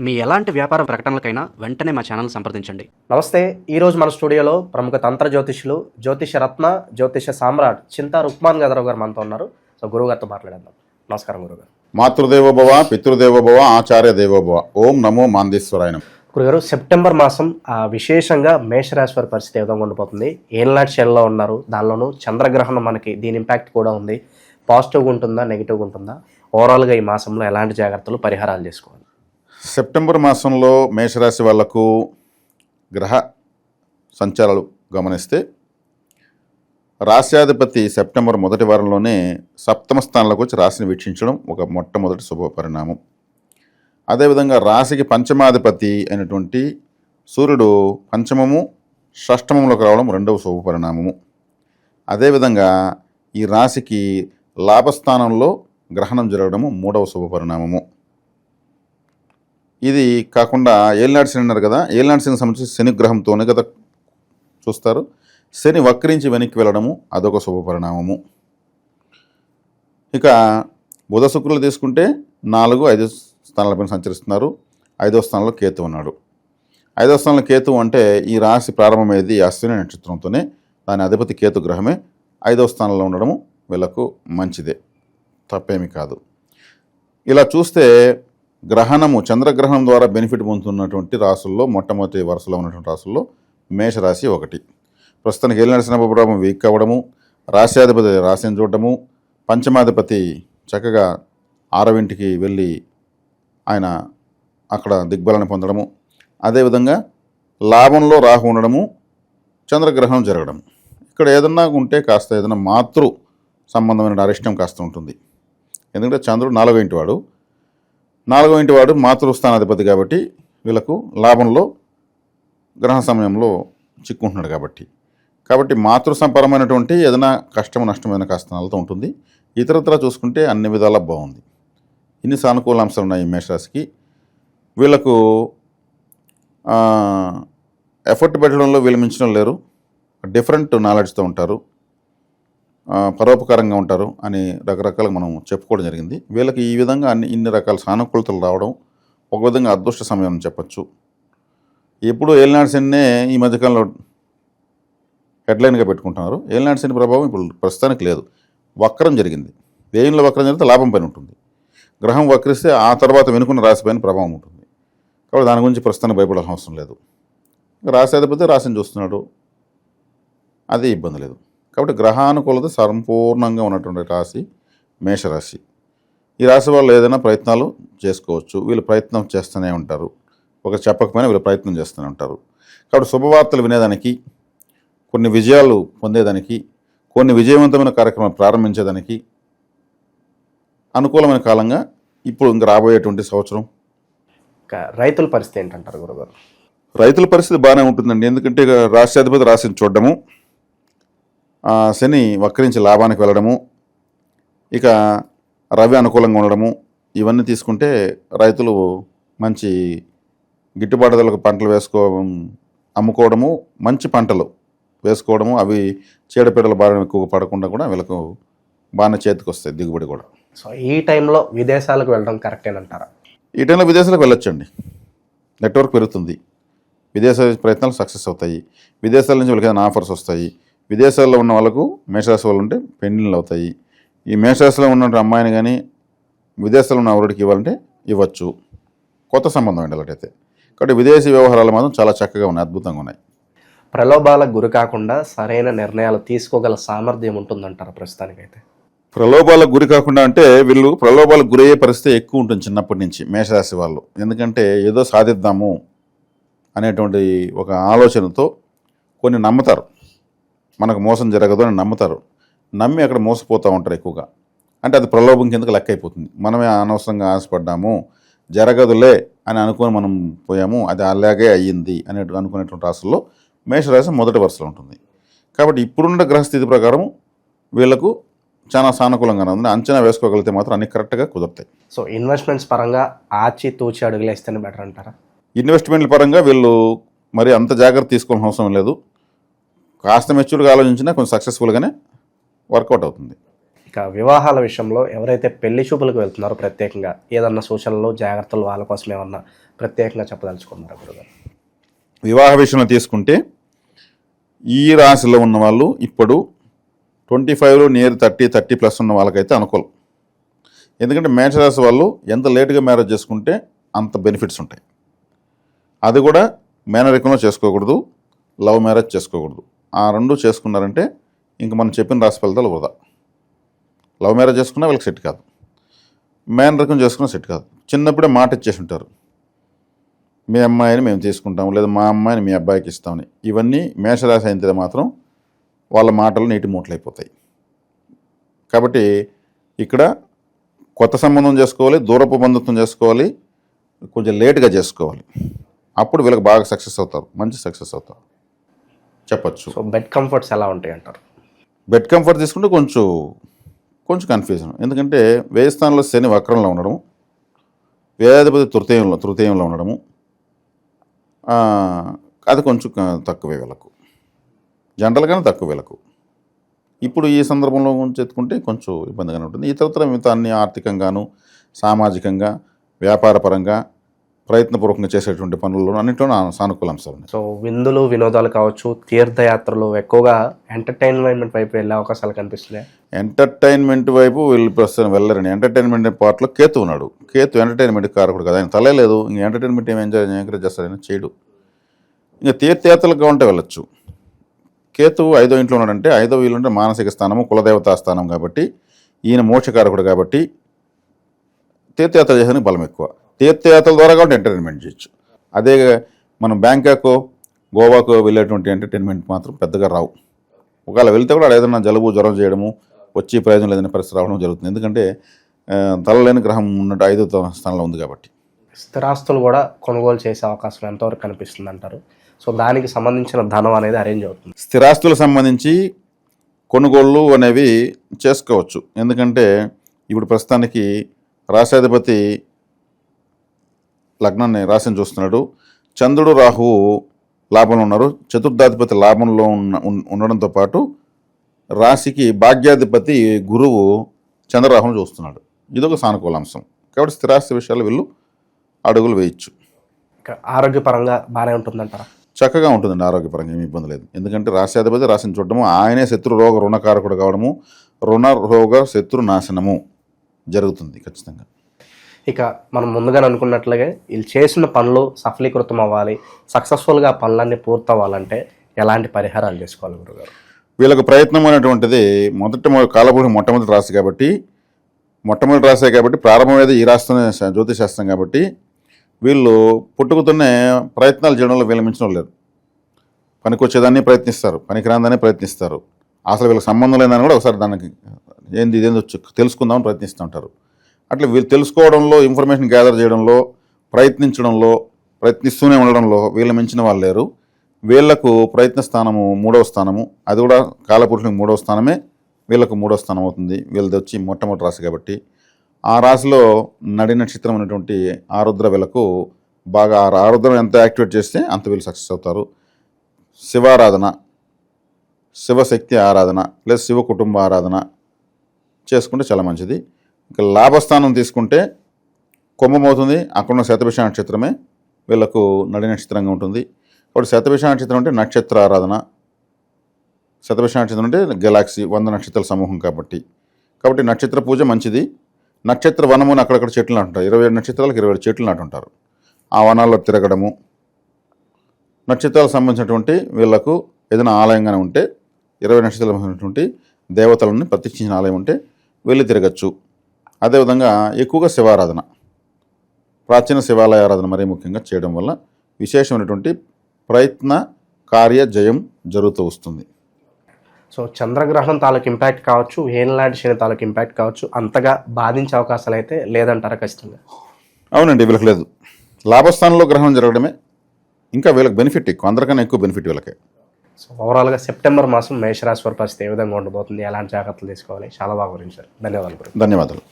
మీ ఎలాంటి వ్యాపార ప్రకటనలకైనా వెంటనే మా ఛానల్ సంప్రదించండి. నమస్తే. ఈరోజు మన స్టూడియోలో ప్రముఖ తంత్ర జ్యోతిష్యులు, జ్యోతిష రత్న, జ్యోతిష సామ్రాట్ చింతా రుక్మాన్ గదరావు గారు మనతో ఉన్నారు. సో గురువుగారితో మాట్లాడేద్దాం. నమస్కారం గురుగారు. మాతృదేవోభవ, పితృదేవోభవ, ఆచార్య దేవోభవ. ఓం నమో మాందేశ్వరాయ. గురుగారు, సెప్టెంబర్ మాసం విశేషంగా మేషరాశి వారి పరిస్థితి ఏ విధంగా ఉండిపోతుంది? ఏళ్ళనాటి శైలిలో ఉన్నారు, దానిలోనూ చంద్రగ్రహణం మనకి దీని ఇంపాక్ట్ కూడా ఉంది. పాజిటివ్గా ఉంటుందా, నెగిటివ్గా ఉంటుందా? ఓవరాల్గా ఈ మాసంలో ఎలాంటి జాగ్రత్తలు, పరిహారాలు చేసుకోవాలి? సెప్టెంబర్ మాసంలో మేషరాశి వాళ్లకు గ్రహ సంచారాలు గమనిస్తే రాశ్యాధిపతి సెప్టెంబర్ మొదటి వారంలోనే సప్తమ స్థానంలోకి వచ్చి రాశిని వీక్షించడం ఒక మొట్టమొదటి శుభ పరిణామం. అదేవిధంగా రాశికి పంచమాధిపతి అయినటువంటి సూర్యుడు పంచమము షష్టమంలోకి రావడం రెండవ శుభ పరిణామము. అదేవిధంగా ఈ రాశికి లాభస్థానంలో గ్రహణం జరగడము మూడవ శుభ పరిణామము. ఇది కాకుండా ఏలినాటి శని అన్నారు కదా, ఏలినాటి శనికి సంబంధించి శని గ్రహంతోనే కదా చూస్తారు. శని వక్రించి వెనక్కి వెళ్ళడము అదొక శుభ పరిణామము. ఇక బుధ శుక్రులు తీసుకుంటే 4, 5 స్థానాలపైన సంచరిస్తున్నారు. 5వ స్థానంలో కేతు ఉన్నాడు. 5వ స్థానంలో కేతు అంటే ఈ రాశి ప్రారంభమయ్యేది అశ్విని నక్షత్రంతోనే. దాని అధిపతి కేతు గ్రహమే. 5వ స్థానంలో ఉండడము వీళ్ళకు మంచిదే, తప్పేమీ కాదు. ఇలా చూస్తే గ్రహణము, చంద్రగ్రహణం ద్వారా బెనిఫిట్ పొందుతున్నటువంటి రాసుల్లో మొట్టమొదటి వరుసలో ఉన్నటువంటి రాసుల్లో మేషరాశి ఒకటి. ప్రస్తుతానికి ఏలినాటి శని ప్రభావం వీక్ అవ్వడము, రాశ్యాధిపతి రాశిని చూడడము, పంచమాధిపతి చక్కగా 6వ ఇంటికి వెళ్ళి ఆయన అక్కడ దిగ్బలాన్ని పొందడము, అదేవిధంగా లాభంలో రాహు ఉండడము, చంద్రగ్రహణం జరగడం. ఇక్కడ ఏదన్నా ఉంటే కాస్త ఏదైనా మాతృ సంబంధమైన అరిష్టం కాస్త ఉంటుంది. ఎందుకంటే చంద్రుడు 4వ ఇంటి వాడు, 4వ ఇంటి వాడు మాతృస్థానాధిపతి కాబట్టి వీళ్ళకు లాభంలో గ్రహణ సమయంలో చిక్కుంటున్నాడు కాబట్టి మాతృసంపరమైనటువంటి ఏదైనా కష్టము నష్టమైన కాస్తనాలతో ఉంటుంది. ఇతరత్రా చూసుకుంటే అన్ని విధాలా బాగుంది. ఇన్ని సానుకూల అంశాలు ఉన్నాయి ఈ మేషరాశికి. వీళ్ళకు ఎఫర్ట్ పెట్టడంలో వీళ్ళు మించడం లేరు. డిఫరెంట్ నాలెడ్జ్తో ఉంటారు, పరోపకారంగా ఉంటారు అని రకరకాలుగా మనం చెప్పుకోవడం జరిగింది. వీళ్ళకి ఈ విధంగా ఇన్ని రకాల సానుకూలతలు రావడం ఒక విధంగా అదృష్ట సమయం అని చెప్పచ్చు. ఎప్పుడు ఏలినాటి శనినే ఈ మధ్యకాలంలో హెడ్లైన్గా పెట్టుకుంటున్నారు. ఏలినాటి శని ప్రభావం ఇప్పుడు ప్రస్తుతానికి లేదు. వక్రం జరిగింది. వ్యయంలో వక్రం జరిగితే లాభం పైన ఉంటుంది. గ్రహం వక్రిస్తే ఆ తర్వాత వెనుకున్న రాశి పైన ప్రభావం ఉంటుంది. కాబట్టి దాని గురించి ప్రస్తుతానికి భయపడాల్సిన అవసరం లేదు. రాశ్యాధిపతి రాశిని చూస్తున్నాడు, అది ఇబ్బంది లేదు. కాబట్టి గ్రహానుకూలత సంపూర్ణంగా ఉన్నటువంటి రాశి మేషరాశి. ఈ రాశి వాళ్ళు ఏదైనా ప్రయత్నాలు చేసుకోవచ్చు. వీళ్ళు ప్రయత్నం చేస్తూనే ఉంటారు. ఒక చెప్పకపోయినా వీళ్ళు ప్రయత్నం చేస్తూనే ఉంటారు. కాబట్టి శుభవార్తలు వినేదానికి, కొన్ని విజయాలు పొందేదానికి, కొన్ని విజయవంతమైన కార్యక్రమాలు ప్రారంభించేదానికి అనుకూలమైన కాలంగా ఇప్పుడు ఇంకా రాబోయేటువంటి సంవత్సరం. రైతుల పరిస్థితి ఏంటంటారు గురుగారు? రైతుల పరిస్థితి బాగానే ఉంటుందండి. ఎందుకంటే రాశ్యాధిపతి రాశిని చూడడము, శని వక్రించి లాభానికి వెళ్ళడము, ఇక రవి అనుకూలంగా ఉండడము, ఇవన్నీ తీసుకుంటే రైతులు మంచి గిట్టుబాటు ధరలకు పంటలు అమ్ముకోవడము, మంచి పంటలు వేసుకోవడము, అవి చీడపీడల భారం ఎక్కువగా పడకుండా కూడా వీళ్ళకు బాగానే చేతికి వస్తాయి, దిగుబడి కూడా. సో ఈ టైంలో విదేశాలకు వెళ్ళడం కరెక్టేనంటారా? ఈ టైంలో విదేశాలకు వెళ్ళొచ్చండి. నెట్వర్క్ పెరుగుతుంది, విదేశ ప్రయత్నాలు సక్సెస్ అవుతాయి, విదేశాల నుంచి వీళ్ళకి ఏదైనా ఆఫర్స్ వస్తాయి. విదేశాల్లో ఉన్న వాళ్ళకు మేషరాశి వాళ్ళు ఉంటే పెండిళ్ళు అవుతాయి. ఈ మేషరాశిలో ఉన్న అమ్మాయిని కానీ విదేశాల్లో ఉన్న ఎవరికి ఇవ్వాలంటే ఇవ్వచ్చు, కొత్త సంబంధం అండి అలాంటైతే. కాబట్టి విదేశీ వ్యవహారాలు మాత్రం చాలా చక్కగా ఉన్నాయి, అద్భుతంగా ఉన్నాయి. ప్రలోభాలకు గురి కాకుండా సరైన నిర్ణయాలు తీసుకోగల సామర్థ్యం ఉంటుందంటారు ప్రస్తుతానికైతే? ప్రలోభాలకు గురి కాకుండా అంటే వీళ్ళు ప్రలోభాలకు గురయ్యే పరిస్థితి ఎక్కువ ఉంటుంది చిన్నప్పటి నుంచి మేషరాశి వాళ్ళు. ఎందుకంటే ఏదో సాధిద్దాము అనేటువంటి ఒక ఆలోచనతో కొన్ని నమ్ముతారు, మనకు మోసం జరగదు అని నమ్ముతారు. నమ్మి అక్కడ మోసపోతూ ఉంటారు ఎక్కువగా. అంటే అది ప్రలోభం కిందకి లెక్క అయిపోతుంది. మనమే అనవసరంగా ఆశపడ్డాము, జరగదులే అని అనుకుని మనం పోయాము, అది అలాగే అయ్యింది అనుకునేటువంటి రాశుల్లో మేషరాశి మొదటి వరుసలో ఉంటుంది. కాబట్టి ఇప్పుడున్న గ్రహస్థితి ప్రకారం వీళ్లకు చాలా సానుకూలంగానే ఉంది. అంచనా వేసుకోగలిగితే మాత్రం అన్ని కరెక్ట్గా కుదురుతాయి. సో ఇన్వెస్ట్మెంట్స్ పరంగా ఆచి తూచి అడుగులు వేస్తేనే బెటర్ అంటారా? ఇన్వెస్ట్మెంట్ల పరంగా వీళ్ళు మరి అంత జాగ్రత్త తీసుకోవాల్సిన అవసరం లేదు. కాస్త మెచ్యూర్గా ఆలోచించినా కొంచెం సక్సెస్ఫుల్గానే వర్కౌట్ అవుతుంది. ఇక వివాహాల విషయంలో ఎవరైతే పెళ్లి చూపులకు వెళ్తున్నారో ప్రత్యేకంగా ఏదన్నా సూచనలు జాగ్రత్తలు వాళ్ళ కోసం ఏమన్నా ప్రత్యేకంగా చెప్పదలుచుకున్నారా గురుగారు? వివాహ విషయంలో తీసుకుంటే ఈ రాశిలో ఉన్న వాళ్ళు ఇప్పుడు 25 నియర్ 30+ ఉన్న వాళ్ళకైతే అనుకూలం. ఎందుకంటే మేషరాశి వాళ్ళు ఎంత లేటుగా మ్యారేజ్ చేసుకుంటే అంత బెనిఫిట్స్ ఉంటాయి. అది కూడా మేనరికంలో చేసుకోకూడదు, లవ్ మ్యారేజ్ చేసుకోకూడదు. ఆ రెండు చేసుకున్నారంటే ఇంక మనం చెప్పిన రాశి ఫలితాలు వృధా. లవ్ మ్యారేజ్ చేసుకున్నా వీళ్ళకి సెట్ కాదు, మేనరికం చేసుకున్నా సెట్ కాదు. చిన్నప్పుడే మాట ఇచ్చేసి ఉంటారు, మీ అమ్మాయిని మేము తీసుకుంటాము, లేదా మా అమ్మాయిని మీ అబ్బాయికి ఇస్తామని. ఇవన్నీ మేషరాశి అయితే మాత్రం వాళ్ళ మాటలు నీటి మూటలైపోతాయి. కాబట్టి ఇక్కడ కొత్త సంబంధం చేసుకోవాలి, దూరపు బంధుత్వం చేసుకోవాలి, కొంచెం లేటుగా చేసుకోవాలి. అప్పుడు వీళ్ళకి బాగా సక్సెస్ అవుతారు, మంచి సక్సెస్ అవుతారు చెప్పచ్చు. సో బెడ్ కంఫర్ట్స్ ఎలా ఉంటాయి అంటారు? బెడ్ కంఫర్ట్ తీసుకుంటే కొంచెం కన్ఫ్యూజన్. ఎందుకంటే వ్యయ స్థానంలో శని వక్రంలో ఉండడము, వ్యయాధిపతి తృతీయంలో ఉండడము, అది కొంచెం తక్కువే వీళ్ళకు, జనరల్గానే తక్కువ వీళ్ళకు. ఇప్పుడు ఈ సందర్భంలో చెప్పుకుంటే కొంచెం ఇబ్బందిగానే ఉంటుంది. ఇతరత్ర మిగతా అన్ని ఆర్థికంగాను, సామాజికంగా, వ్యాపారపరంగా ప్రయత్నపూర్వకంగా చేసేటువంటి పనుల్లో అన్నింటిలో సానుకూల అంశాలు ఉన్నాయి. సో విందులు వినోదాలు కావచ్చు, తీర్థయాత్రలు ఎక్కువగా ఎంటర్టైన్మెంట్ వైపు వెళ్ళే అవకాశాలు కనిపిస్తున్నాయి. ఎంటర్టైన్మెంట్ వైపు వీళ్ళు ప్రస్తుతం వెళ్ళరండి. ఎంటర్టైన్మెంట్ పార్ట్లో కేతు ఉన్నాడు. కేతు ఎంటర్టైన్మెంట్ కారకుడు కదా, ఆయన తలే లేదు. ఇంక ఎంటర్టైన్మెంట్ ఏం ఎంకరేజ్ చేస్తాడు, ఆయన చేయడు. ఇంకా తీర్థయాత్రలుగా ఉంటే వెళ్ళొచ్చు. కేతు 5వ ఇంట్లో ఉన్నాడంటే 5వ ఇల్లు అంటే మానసిక స్థానము, కులదేవతా స్థానం కాబట్టి ఈయన మోక్షకారకుడు కాబట్టి తీర్థయాత్ర చేసేందుకు బలం ఎక్కువ. తీర్థయాత్రల ద్వారా కూడా ఎంటర్టైన్మెంట్ చేయొచ్చు. అదే మనం బ్యాంకాకో గోవాకో వెళ్ళేటువంటి ఎంటర్టైన్మెంట్ మాత్రం పెద్దగా రావు. ఒకవేళ వెళ్తే కూడా ఏదైనా జలుబు జ్వరం చేయడము, వచ్చి ప్రయోజనం లేదని పరిస్థితి రావడం జరుగుతుంది. ఎందుకంటే తలలేని గ్రహం ఉన్నట్టు 5వ స్థానంలో ఉంది కాబట్టి. స్థిరాస్తులు కూడా కొనుగోలు చేసే అవకాశం ఎంతవరకు కనిపిస్తుంది అంటారు? సో దానికి సంబంధించిన ధనం అనేది అరేంజ్ అవుతుంది. స్థిరాస్తులకు సంబంధించి కొనుగోళ్ళు అనేవి చేసుకోవచ్చు. ఎందుకంటే ఇప్పుడు ప్రస్తుతానికి రాశాధిపతి లగ్నాన్ని రాశిని చూస్తున్నాడు. చంద్రుడు రాహువు లాభంలో ఉన్నారు. చతుర్థాధిపతి లాభంలో ఉండడంతో పాటు రాశికి భాగ్యాధిపతి గురువు చంద్రరాహును చూస్తున్నాడు. ఇదొక సానుకూల అంశం. కాబట్టి స్థిరాస్తి విషయాలు వీళ్ళు అడుగులు వేయచ్చు. ఆరోగ్యపరంగా బాగానే ఉంటుందంటారా? చక్కగా ఉంటుందండి. ఆరోగ్యపరంగా ఏమి ఇబ్బంది లేదు. ఎందుకంటే రాశ్యాధిపతి రాశిని చూడడము, ఆయనే శత్రు రోగ రుణకారకుడు కావడము, రుణ రోగ శత్రు నాశనము జరుగుతుంది ఖచ్చితంగా. ఇక మనం ముందుగానే అనుకున్నట్లుగా వీళ్ళు చేసిన పనులు సఫలీకృతం అవ్వాలి, సక్సెస్ఫుల్గా పనులన్నీ పూర్తవ్వాలంటే ఎలాంటి పరిహారాలు చేసుకోవాలి గురుగారు? వీళ్ళకు ప్రయత్నం అనేటువంటిది కాలపురుష మొట్టమొదటి రాశి కాబట్టి, మొట్టమొదటి రాశే కాబట్టి ప్రారంభమేది ఈ రాశితోనే జ్యోతిశాస్త్రం కాబట్టి వీళ్ళు పుట్టుకతోనే ప్రయత్నాలు చేయడంలో వీళ్ళ మించిన లేరు. పనికొచ్చేదాన్ని ప్రయత్నిస్తారు, పనికిరాందాన్ని ప్రయత్నిస్తారు. అసలు వీళ్ళకి సంబంధం లేదని కూడా ఒకసారి దానికి ఇదేందో తెలుసుకుందామని ప్రయత్నిస్తూ ఉంటారు. అట్లా వీళ్ళు తెలుసుకోవడంలో, ఇన్ఫర్మేషన్ గ్యాదర్ చేయడంలో, ప్రయత్నిస్తూనే ఉండడంలో వీళ్ళ మించిన వాళ్ళు లేరు. వీళ్లకు ప్రయత్న స్థానము 3వ స్థానము, అది కూడా కాలపురుషునికి 3వ స్థానమే వీళ్ళకు 3వ స్థానం అవుతుంది. వీళ్ళది వచ్చి మొట్టమొదటి రాశి కాబట్టి ఆ రాశిలో నడి నక్షత్రం అనేటువంటి ఆరుద్ర వీళ్ళకు బాగా, ఆరుద్రం ఎంత యాక్టివేట్ చేస్తే అంత వీళ్ళు సక్సెస్ అవుతారు. శివారాధన, శివశక్తి ఆరాధన లేదా శివ కుటుంబ ఆరాధన చేసుకుంటే చాలా మంచిది. ఇక లాభస్థానం తీసుకుంటే కుంభమవుతుంది. అక్కడున్న శతభిష నక్షత్రమే వీళ్ళకు నడి నక్షత్రంగా ఉంటుంది. కాబట్టి శతభిష నక్షత్రం అంటే నక్షత్ర ఆరాధన, శతభిష నక్షత్రం అంటే గెలాక్సీ 100 నక్షత్రాల సమూహం కాబట్టి నక్షత్ర పూజ మంచిది. నక్షత్ర వనముని అక్కడక్కడ చెట్లు నాటుంటారు. 27 నక్షత్రాలకు 27 చెట్లు నాటుంటారు. ఆ వనాల్లో తిరగడము, నక్షత్రాలకు సంబంధించినటువంటి వీళ్ళకు ఏదైనా ఆలయంగానే ఉంటే 20 నక్షత్రాలకు సంబంధించినటువంటి దేవతలను ప్రతిష్ఠించిన ఆలయం ఉంటే వెళ్ళి తిరగచ్చు. అదేవిధంగా ఎక్కువగా శివారాధన, ప్రాచీన శివాలయ ఆరాధన మరీ ముఖ్యంగా చేయడం వల్ల విశేషమైనటువంటి ప్రయత్న కార్య జయం జరుగుతూ వస్తుంది. సో చంద్రగ్రహణం తాలూకు ఇంపాక్ట్ కావచ్చు, ఏలినాటి శని తాలూకు ఇంపాక్ట్ కావచ్చు, అంతగా బాధించే అవకాశాలు అయితే లేదంటారా? ఖచ్చితంగా అవునండి, వీళ్ళకి లేదు. లాభస్థానంలో గ్రహణం జరగడమే ఇంకా వీళ్ళకి బెనిఫిట్ ఎక్కువ, అందరికన్నా ఎక్కువ బెనిఫిట్ వీళ్ళకే. సో ఓవరాల్గా సెప్టెంబర్ మాసం మేషరాశి వారి పరిస్థితి ఏ విధంగా ఉండబోతుంది, ఎలాంటి జాగ్రత్తలు తీసుకోవాలి, చాలా బాగా వివరించారు. ధన్యవాదాలు. ధన్యవాదాలు.